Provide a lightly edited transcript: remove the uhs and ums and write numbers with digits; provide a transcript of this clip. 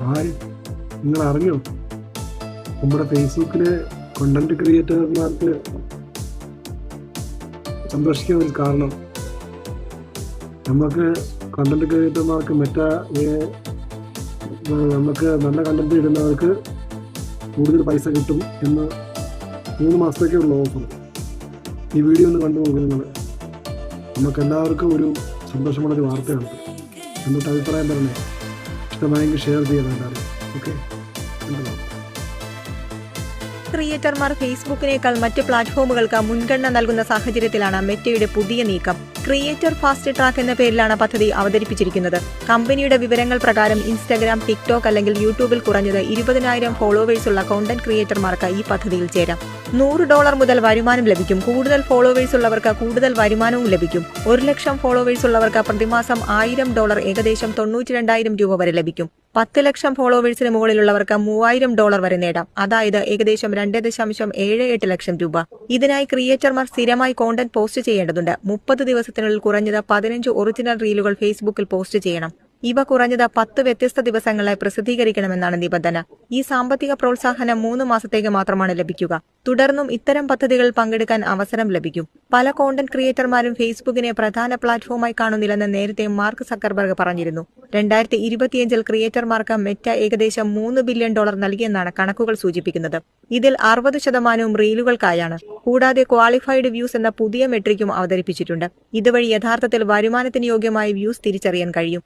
Hi, നിങ്ങൾ അറിഞ്ഞോ നമ്മുടെ ഫേസ്ബുക്കിലെ കണ്ടന്റ് ക്രിയേറ്റർമാർക്ക് സന്തോഷിക്കാൻ ഒരു കാരണം? നമുക്ക് കണ്ടന്റ് ക്രിയേറ്റർമാർക്ക് നമുക്ക് നല്ല കണ്ടന്റ് ഇടുന്നവർക്ക് കൂടുതൽ പൈസ കിട്ടും എന്ന് 3 മാസത്തേക്കുള്ള ഓഫർ. ഈ വീഡിയോ ഒന്ന് കണ്ടു നോക്കുന്നത് നമുക്ക് എല്ലാവർക്കും ഒരു സന്തോഷമുള്ളൊരു വാർത്തയാണ്. എന്നിട്ട് അഭിപ്രായം പറഞ്ഞേ, ഇഷ്ടമായെങ്കിൽ ഷെയർ ചെയ്യണം എല്ലാവരും. ഓക്കെ, ക്രിയേറ്റർമാർ ഫേസ്ബുക്കിനേക്കാൾ മറ്റ് പ്ലാറ്റ്ഫോമുകൾക്ക് മുൻഗണന നൽകുന്ന സാഹചര്യത്തിലാണ് മെറ്റയുടെ പുതിയ നീക്കം. ക്രിയേറ്റർ ഫാസ്റ്റ് ട്രാക്ക് എന്ന പേരിലാണ് പദ്ധതി അവതരിപ്പിച്ചിരിക്കുന്നത്. കമ്പനിയുടെ വിവരങ്ങൾ പ്രകാരം ഇൻസ്റ്റഗ്രാം, ടിക്ടോക്ക് അല്ലെങ്കിൽ യൂട്യൂബിൽ കുറഞ്ഞത് 20,000 ഫോളോവേഴ്സുള്ള കോണ്ടന്റ് ക്രിയേറ്റർമാർക്ക് ഈ പദ്ധതിയിൽ ചേരാം. $100 മുതൽ വരുമാനം ലഭിക്കും. കൂടുതൽ ഫോളോവേഴ്സ് ഉള്ളവർക്ക് കൂടുതൽ വരുമാനവും ലഭിക്കും. 1,00,000 ഫോളോവേഴ്സ് ഉള്ളവർക്ക് പ്രതിമാസം $1,000 ഏകദേശം 92,000 രൂപ വരെ ലഭിക്കും. 10,00,000 ഫോളോവേഴ്സിന് മുകളിലുള്ളവർക്ക് $3,000 വരെ നേടാം, അതായത് ഏകദേശം 2.78 ലക്ഷം രൂപ. ഇതിനായി ക്രിയേറ്റർമാർ സ്ഥിരമായി കോണ്ടന്റ് പോസ്റ്റ് ചെയ്യേണ്ടതുണ്ട്. 30 ദിവസത്തിനുള്ളിൽ കുറഞ്ഞത് 15 ഒറിജിനൽ റീലുകൾ ഫേസ്ബുക്കിൽ പോസ്റ്റ് ചെയ്യണം. ഇവ കുറഞ്ഞത് 10 വ്യത്യസ്ത ദിവസങ്ങളായി പ്രസിദ്ധീകരിക്കണമെന്നാണ് നിബന്ധന. ഈ സാമ്പത്തിക പ്രോത്സാഹനം 3 മാസത്തേക്ക് മാത്രമാണ് ലഭിക്കുക. തുടർന്നും ഇത്തരം പദ്ധതികളിൽ പങ്കെടുക്കാൻ അവസരം ലഭിക്കും. പല കോണ്ടന്റ് ക്രിയേറ്റർമാരും ഫേസ്ബുക്കിനെ പ്രധാന പ്ലാറ്റ്ഫോമായി കാണുന്നില്ലെന്ന് നേരത്തെ മാർക്ക് സക്കർബർഗ് പറഞ്ഞിരുന്നു. 2025 ക്രിയേറ്റർമാർക്ക് മെറ്റ ഏകദേശം $3 ബില്യൺ നൽകിയെന്നാണ് കണക്കുകൾ സൂചിപ്പിക്കുന്നത്. ഇതിൽ 60% റീലുകൾക്കായാണ്. കൂടാതെ ക്വാളിഫൈഡ് വ്യൂസ് എന്ന പുതിയ മെട്രിക്കും അവതരിപ്പിച്ചിട്ടുണ്ട്. ഇതുവഴി യഥാർത്ഥത്തിൽ വരുമാനത്തിന് യോഗ്യമായ വ്യൂസ് തിരിച്ചറിയാൻ കഴിയും.